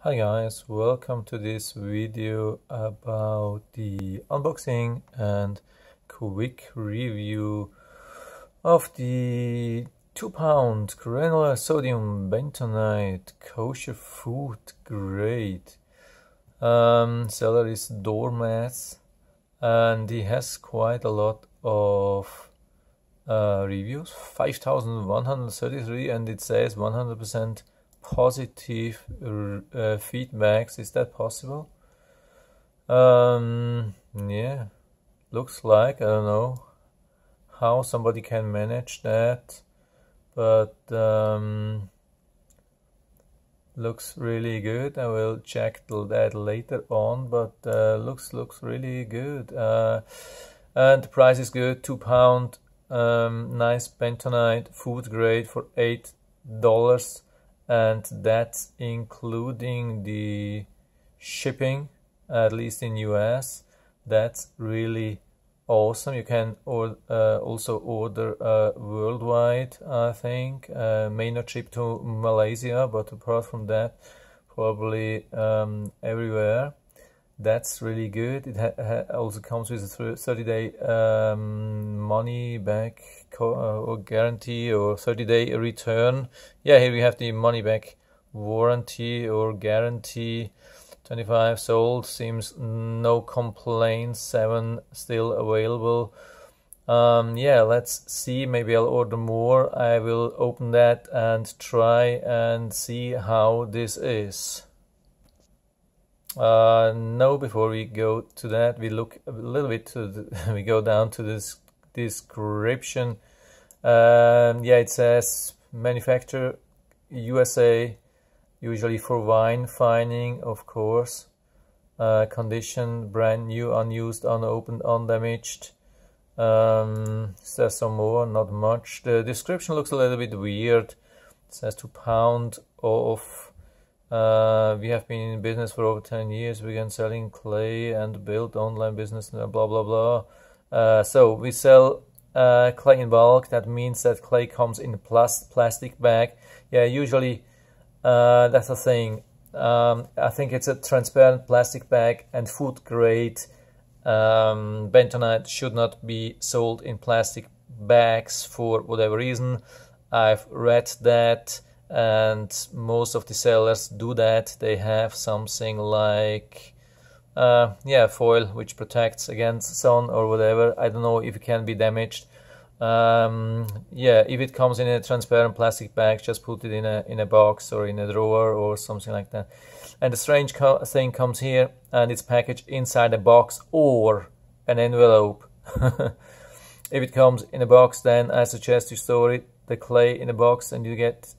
Hi guys, welcome to this video about the unboxing and quick review of the 2-pound granular sodium bentonite kosher food grade celery doormats, and he has quite a lot of reviews, 5,133, and it says 100% positive feedbacks. Is that possible? Yeah, looks like, I don't know how somebody can manage that, but looks really good. I will check that later on, but looks really good. And the price is good, 2-pound, nice bentonite food grade for $8, and that's including the shipping, at least in US. That's really awesome. You can also order worldwide, I think. May not ship to Malaysia, but apart from that, probably everywhere. That's really good. It also comes with a 30-day money back or guarantee, or 30-day return. Yeah, here we have the money back warranty or guarantee. 25 sold, seems no complaints. 7 still available. Yeah, let's see, maybe I'll order more. I will open that and try and see how this is. No, before we go to that, we look a little bit to we go down to this description. Yeah, it says manufacturer USA, usually for wine fining, of course. Condition brand new, unused, unopened, undamaged. Says some more, not much. The description looks a little bit weird. It says 2-pound of. We have been in business for over 10 years. We began selling clay and built online business, blah blah blah. So we sell clay in bulk. That means that clay comes in a plastic bag. Yeah, usually that's the thing. I think it's a transparent plastic bag, and food grade bentonite should not be sold in plastic bags for whatever reason. I've read that, and most of the sellers do that. They have something like foil which protects against sun or whatever. I don't know if it can be damaged. Yeah, if it comes in a transparent plastic bag, just put it in a box or in a drawer or something like that. And the strange thing comes here, and it's packaged inside a box or an envelope. If it comes in a box, then I suggest you store it, the clay, in a box, and you get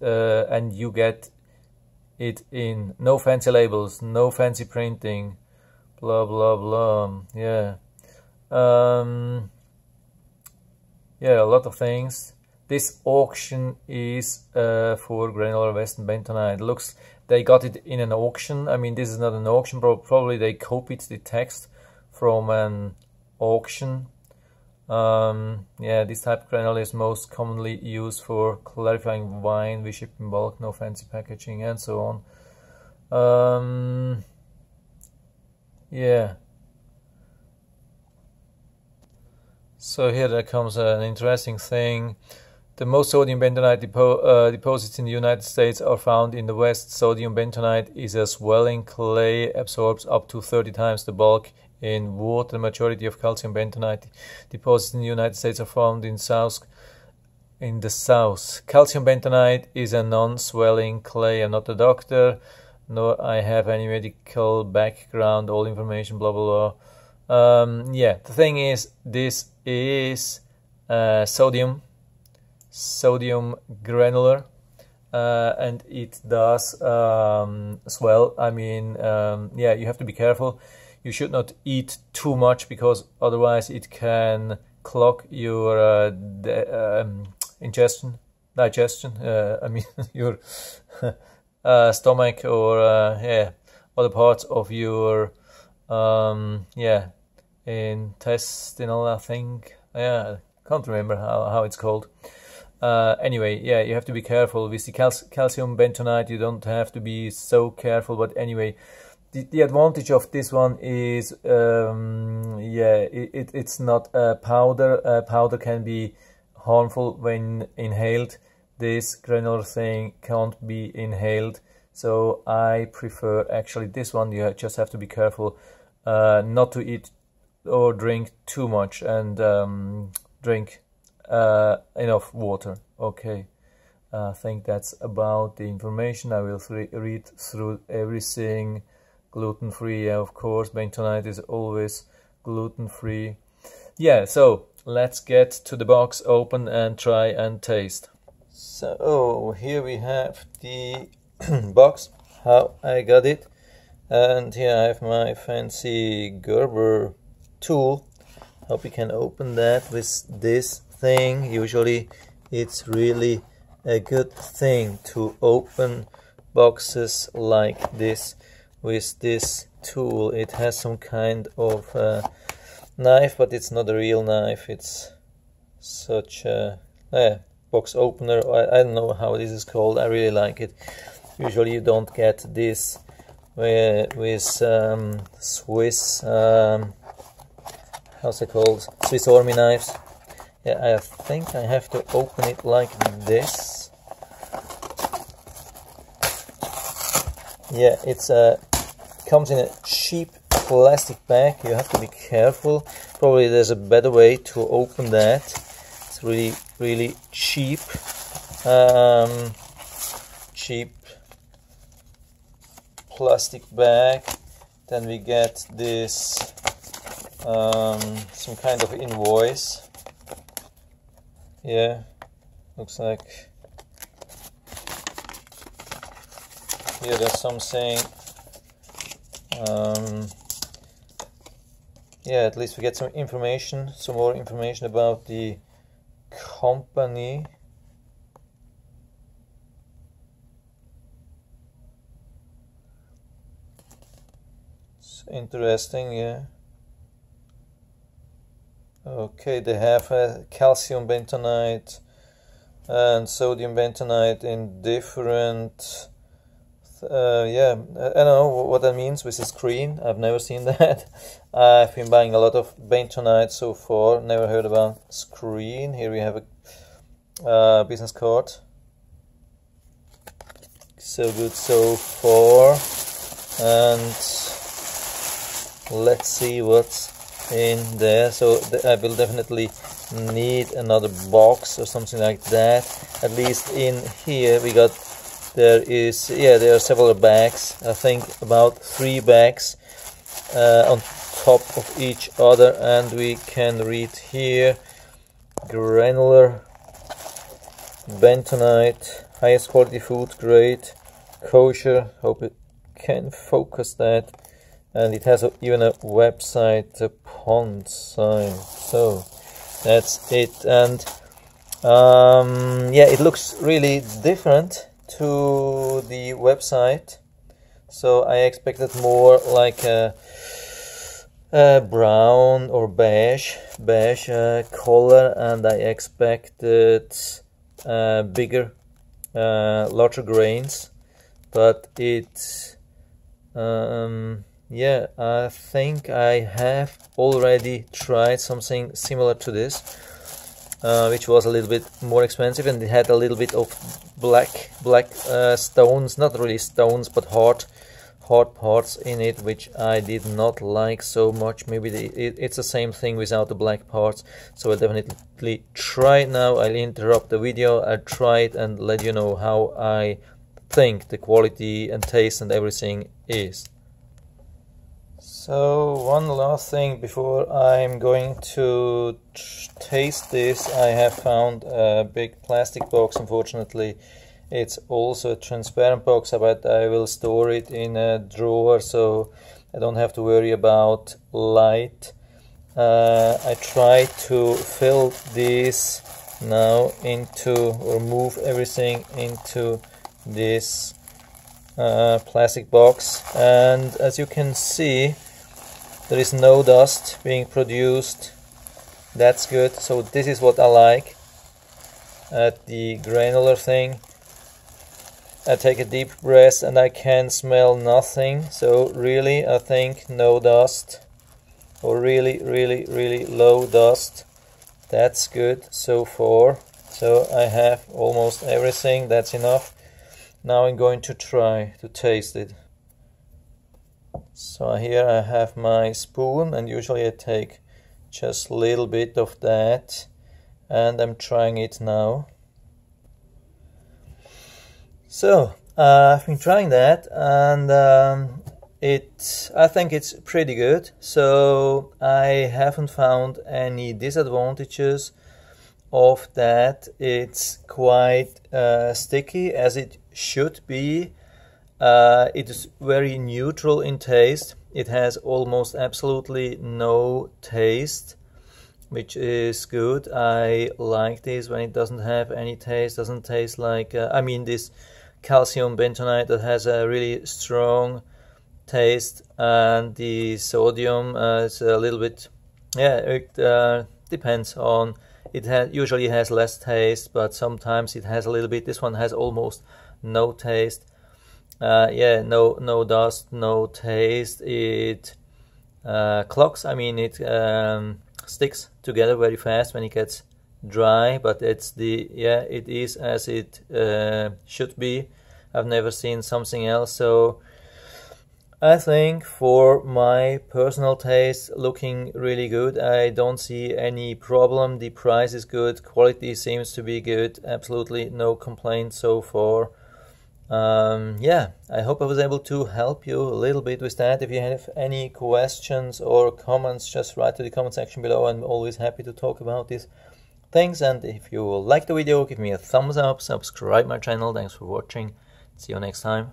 it in. No fancy labels, no fancy printing, blah blah blah. Yeah, yeah, a lot of things. This auction is for granular Western bentonite. Looks, they got it in an auction. I mean, this is not an auction, probably they copied the text from an auction. Yeah, this type of granular is most commonly used for clarifying wine. We ship in bulk, no fancy packaging, and so on. Yeah. So here there comes an interesting thing. The most sodium bentonite deposits in the United States are found in the West. Sodium bentonite is a swelling clay, absorbs up to 30 times the bulk in water. The majority of calcium bentonite deposits in the United States are found in the south. Calcium bentonite is a non-swelling clay. I'm not a doctor, nor I have any medical background. All information, blah blah blah. Yeah, the thing is, this is sodium granular, and it does swell. I mean, yeah, you have to be careful. You should not eat too much, because otherwise it can clog your digestion. I mean, your stomach, or yeah, other parts of your yeah, intestinal, I think. Yeah, I can't remember how it's called. Anyway, yeah, you have to be careful with the calcium bentonite. You don't have to be so careful, but anyway, the advantage of this one is, yeah, it's not a powder. Powder can be harmful when inhaled. This granular thing can't be inhaled, so I prefer actually this one. You just have to be careful not to eat or drink too much, and drink enough water. Okay, I think that's about the information. I will read through everything. Gluten-free, yeah, of course. Bentonite is always gluten-free. Yeah, so let's get to the box, open and try and taste. So here we have the box, how I got it, and here I have my fancy Gerber tool. Hope we can open that with this thing. Usually it's really a good thing to open boxes like this with this tool. It has some kind of knife, but it's not a real knife. It's such a box opener. I don't know how this is called. I really like it. Usually you don't get this with Swiss, how's it called? Swiss Army knives. Yeah, I think I have to open it like this. Yeah, it's comes in a cheap plastic bag. You have to be careful. Probably there's a better way to open that. It's really cheap. Cheap plastic bag. Then we get this some kind of invoice. Yeah, looks like here there's something. Yeah, at least we get some information, some more information about the company. It's interesting, yeah. Okay, they have a calcium bentonite and sodium bentonite in different. Yeah, I don't know what that means with the screen. I've never seen that. I've been buying a lot of bentonite so far. Never heard about screen. Here we have a business card. So good so far. And let's see what's in there. So I will definitely need another box or something like that. At least in here we got. There are several bags. I think about 3 bags on top of each other, and we can read here: granular, bentonite, highest quality food grade, kosher. Hope it can focus that, and it has even a website, the pond sign. So that's it, and yeah, it looks really different to the website, so I expected more like a brown or beige color, and I expected bigger, larger grains, but it yeah, I think I have already tried something similar to this, which was a little bit more expensive, and it had a little bit of black stones, not really stones, but hard parts in it, which I did not like so much. Maybe it's the same thing without the black parts, so I'll definitely try it now. I'll interrupt the video, I'll try it and let you know how I think the quality and taste and everything is. So one last thing before I'm going to taste this, I have found a big plastic box. Unfortunately, it's also a transparent box, but I will store it in a drawer so I don't have to worry about light. I try to fill this now into, or move everything into this plastic box, and as you can see, there is no dust being produced. That's good. So this is what I like. at the granular thing. I take a deep breath and I can smell nothing. So really, I think no dust, or really low dust. That's good so far. So I have almost everything. That's enough. Now I'm going to try to taste it. So here I have my spoon, and usually I take just a little bit of that, and I'm trying it now. So I've been trying that, and I think it's pretty good. So I haven't found any disadvantages of that. It's quite sticky, as it should be. It is very neutral in taste. It has almost absolutely no taste, which is good. I like this when it doesn't have any taste, doesn't taste like, I mean this calcium bentonite that has a really strong taste, and the sodium is a little bit, yeah, it depends on, usually has less taste, but sometimes it has a little bit. This one has almost no taste. Yeah, no dust, no taste. It clogs, I mean it sticks together very fast when it gets dry, but it's it is as it should be. I've never seen something else. So I think for my personal taste, looking really good. I don't see any problem. The price is good, quality seems to be good, absolutely no complaints so far. Yeah, I hope I was able to help you a little bit with that. If you have any questions or comments, just write to the comment section below. I'm always happy to talk about these things. And if you like the video, give me a thumbs up, subscribe my channel. Thanks for watching. See you next time.